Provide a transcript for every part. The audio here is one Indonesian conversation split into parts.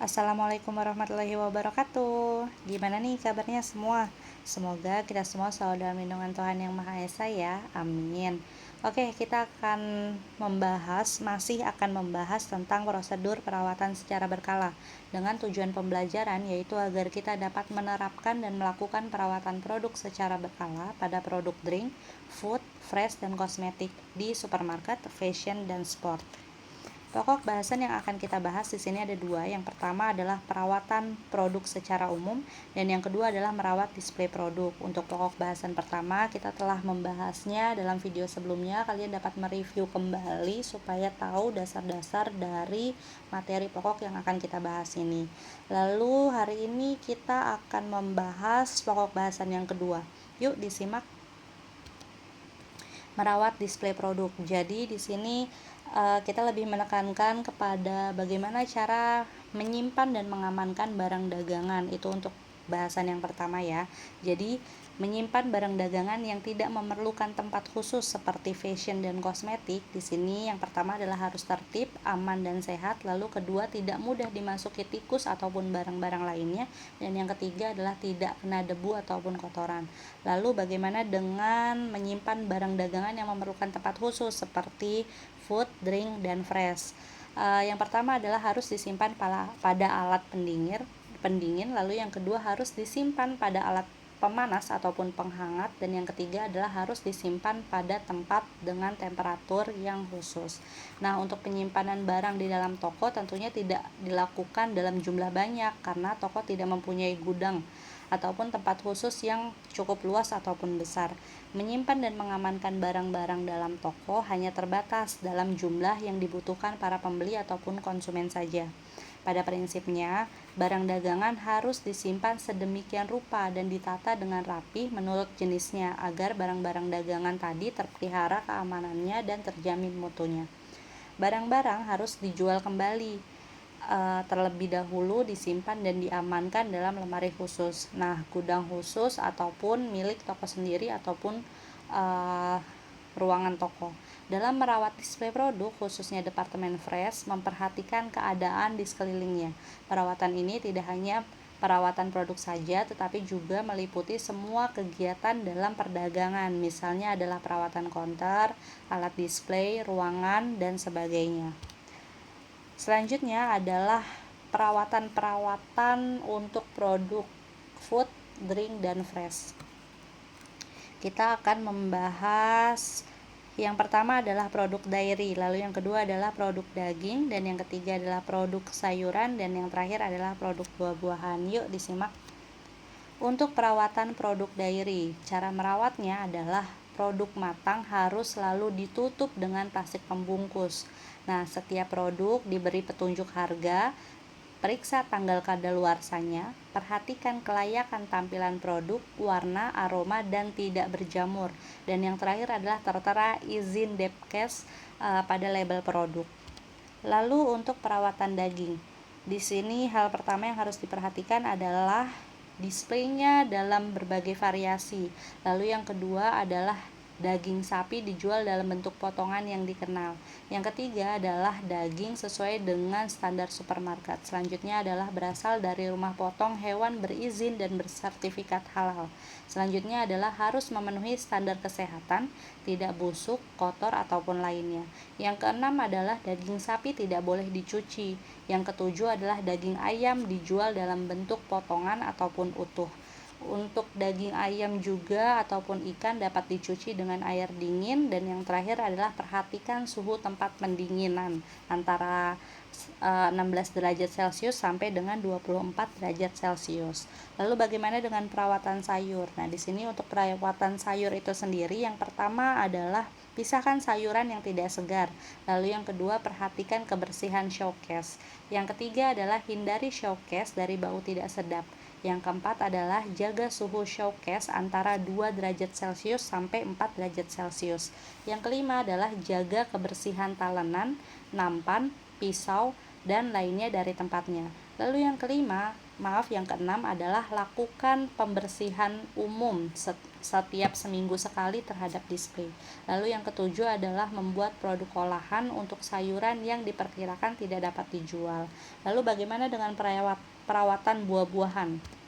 Assalamualaikum warahmatullahi wabarakatuh. Gimana nih kabarnya semua? Semoga kita semua selalu dalam lindungan Tuhan Yang Maha Esa ya. Amin. Oke, kita masih akan membahas tentang prosedur perawatan secara berkala dengan tujuan pembelajaran, yaitu agar kita dapat menerapkan dan melakukan perawatan produk secara berkala pada produk drink, food, fresh, dan kosmetik di supermarket, fashion, dan sport. Pokok bahasan yang akan kita bahas di sini ada dua. Yang pertama adalah perawatan produk secara umum, dan yang kedua adalah merawat display produk. Untuk pokok bahasan pertama, kita telah membahasnya dalam video sebelumnya. Kalian dapat mereview kembali supaya tahu dasar-dasar dari materi pokok yang akan kita bahas ini. Lalu hari ini kita akan membahas pokok bahasan yang kedua. Yuk disimak. Merawat display produk. Jadi di sini kita lebih menekankan kepada bagaimana cara menyimpan dan mengamankan barang dagangan. Itu untuk bahasan yang pertama ya. Jadi menyimpan barang dagangan yang tidak memerlukan tempat khusus seperti fashion dan kosmetik. Di sini yang pertama adalah harus tertib, aman dan sehat. Lalu kedua, tidak mudah dimasuki tikus ataupun barang-barang lainnya. Dan yang ketiga adalah tidak kena debu ataupun kotoran. Lalu bagaimana dengan menyimpan barang dagangan yang memerlukan tempat khusus seperti food, drink, dan fresh? Yang pertama adalah harus disimpan pada alat pendingin, lalu yang kedua harus disimpan pada alat pemanas ataupun penghangat, dan yang ketiga adalah harus disimpan pada tempat dengan temperatur yang khusus. Nah, untuk penyimpanan barang di dalam toko tentunya tidak dilakukan dalam jumlah banyak karena toko tidak mempunyai gudang ataupun tempat khusus yang cukup luas ataupun besar. Menyimpan dan mengamankan barang-barang dalam toko hanya terbatas dalam jumlah yang dibutuhkan para pembeli ataupun konsumen saja. Pada prinsipnya, barang dagangan harus disimpan sedemikian rupa dan ditata dengan rapi menurut jenisnya agar barang-barang dagangan tadi terpelihara keamanannya dan terjamin mutunya. Barang-barang harus dijual kembali, terlebih dahulu disimpan dan diamankan dalam lemari khusus. Nah, gudang khusus ataupun milik toko sendiri ataupun ruangan toko. Dalam merawat display produk, khususnya departemen fresh, memperhatikan keadaan di sekelilingnya. Perawatan ini tidak hanya perawatan produk saja, tetapi juga meliputi semua kegiatan dalam perdagangan. Misalnya adalah perawatan counter, alat display, ruangan, dan sebagainya. Selanjutnya adalah perawatan untuk produk food, drink, dan fresh. Kita akan membahas yang pertama adalah produk dairy, lalu yang kedua adalah produk daging, dan yang ketiga adalah produk sayuran, dan yang terakhir adalah produk buah-buahan. Yuk disimak. Untuk perawatan produk dairy, cara merawatnya adalah produk matang harus selalu ditutup dengan plastik pembungkus. Nah, setiap produk diberi petunjuk harga, periksa tanggal kadaluarsanya, perhatikan kelayakan tampilan produk, warna, aroma, dan tidak berjamur. Dan yang terakhir adalah tertera izin Depkes pada label produk. Lalu untuk perawatan daging, di sini hal pertama yang harus diperhatikan adalah displaynya dalam berbagai variasi. Lalu yang kedua adalah daging sapi dijual dalam bentuk potongan yang dikenal. Yang ketiga adalah daging sesuai dengan standar supermarket. Selanjutnya adalah berasal dari rumah potong hewan berizin dan bersertifikat halal. Selanjutnya adalah harus memenuhi standar kesehatan, tidak busuk, kotor, ataupun lainnya. Yang keenam adalah daging sapi tidak boleh dicuci. Yang ketujuh adalah daging ayam dijual dalam bentuk potongan ataupun utuh. Untuk daging ayam juga ataupun ikan dapat dicuci dengan air dingin. Dan yang terakhir adalah perhatikan suhu tempat pendinginan antara 16 derajat Celcius sampai dengan 24 derajat Celcius. Lalu bagaimana dengan perawatan sayur? Nah, di sini untuk perawatan sayur itu sendiri, yang pertama adalah pisahkan sayuran yang tidak segar. Lalu yang kedua, perhatikan kebersihan showcase. Yang ketiga adalah hindari showcase dari bau tidak sedap. Yang keempat adalah jaga suhu showcase antara 2 derajat Celcius sampai 4 derajat Celcius. Yang kelima adalah jaga kebersihan talenan, nampan, pisau, dan lainnya dari tempatnya. Lalu yang kelima, yang keenam adalah lakukan pembersihan umum setiap seminggu sekali terhadap display. Lalu yang ketujuh adalah membuat produk olahan untuk sayuran yang diperkirakan tidak dapat dijual. Lalu bagaimana dengan perawatan buah-buahan?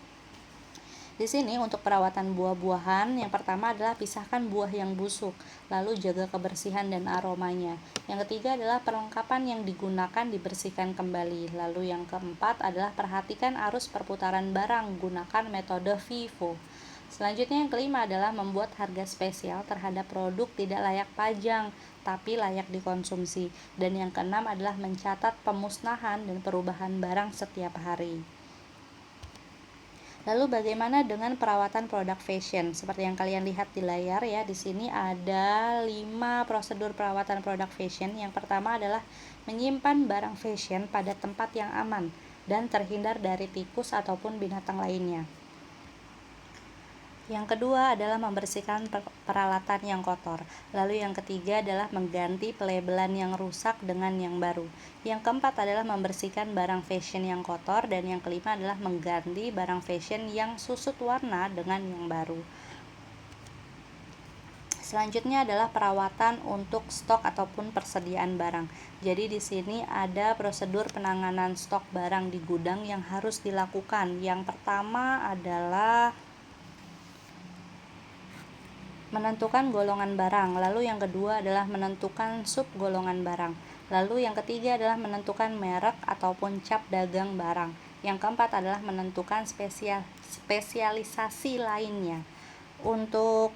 Di sini untuk perawatan buah-buahan, yang pertama adalah pisahkan buah yang busuk, lalu jaga kebersihan dan aromanya. Yang ketiga adalah perlengkapan yang digunakan dibersihkan kembali. Lalu yang keempat adalah perhatikan arus perputaran barang, gunakan metode FIFO. Selanjutnya yang kelima adalah membuat harga spesial terhadap produk tidak layak pajang, tapi layak dikonsumsi. Dan yang keenam adalah mencatat pemusnahan dan perubahan barang setiap hari. Lalu bagaimana dengan perawatan produk fashion? Seperti yang kalian lihat di layar ya, di sini ada 5 prosedur perawatan produk fashion. Yang pertama adalah menyimpan barang fashion pada tempat yang aman dan terhindar dari tikus ataupun binatang lainnya. Yang kedua adalah membersihkan peralatan yang kotor. Lalu yang ketiga adalah mengganti pelabelan yang rusak dengan yang baru. Yang keempat adalah membersihkan barang fashion yang kotor. Dan yang kelima adalah mengganti barang fashion yang susut warna dengan yang baru. Selanjutnya adalah perawatan untuk stok ataupun persediaan barang. Jadi di sini ada prosedur penanganan stok barang di gudang yang harus dilakukan. Yang pertama adalah menentukan golongan barang, lalu yang kedua adalah menentukan sub golongan barang, lalu yang ketiga adalah menentukan merek ataupun cap dagang barang, yang keempat adalah menentukan spesialisasi lainnya. Untuk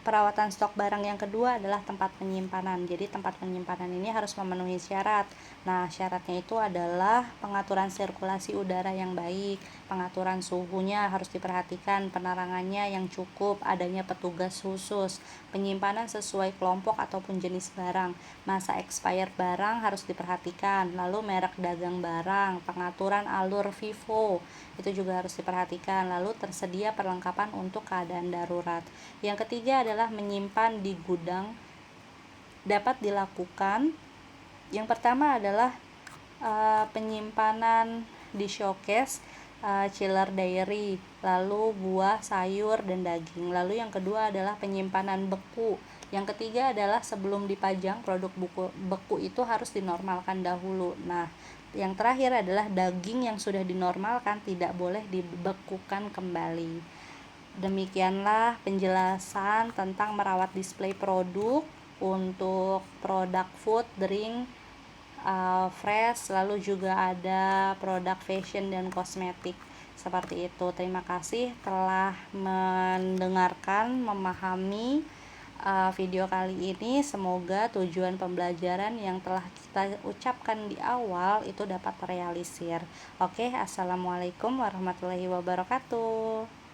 perawatan stok barang yang kedua adalah tempat penyimpanan. Jadi tempat penyimpanan ini harus memenuhi syarat. Nah, syaratnya itu adalah pengaturan sirkulasi udara yang baik, pengaturan suhunya harus diperhatikan, penerangannya yang cukup, adanya petugas khusus, penyimpanan sesuai kelompok ataupun jenis barang, masa expired barang harus diperhatikan, lalu merek dagang barang, pengaturan alur FIFO itu juga harus diperhatikan, lalu tersedia perlengkapan untuk keadaan darurat. Yang ketiga adalah menyimpan di gudang dapat dilakukan. Yang pertama adalah penyimpanan di showcase, chiller dairy, lalu buah, sayur, dan daging. Lalu yang kedua adalah penyimpanan beku. Yang ketiga adalah sebelum dipajang produk beku itu harus dinormalkan dahulu. Nah, yang terakhir adalah daging yang sudah dinormalkan tidak boleh dibekukan kembali. Demikianlah penjelasan tentang merawat display produk untuk produk food, drink, fresh, lalu juga ada produk fashion dan kosmetik. Seperti itu. Terima kasih telah mendengarkan, memahami video kali ini. Semoga tujuan pembelajaran yang telah kita ucapkan di awal itu dapat terrealisir. Oke, assalamualaikum warahmatullahi wabarakatuh.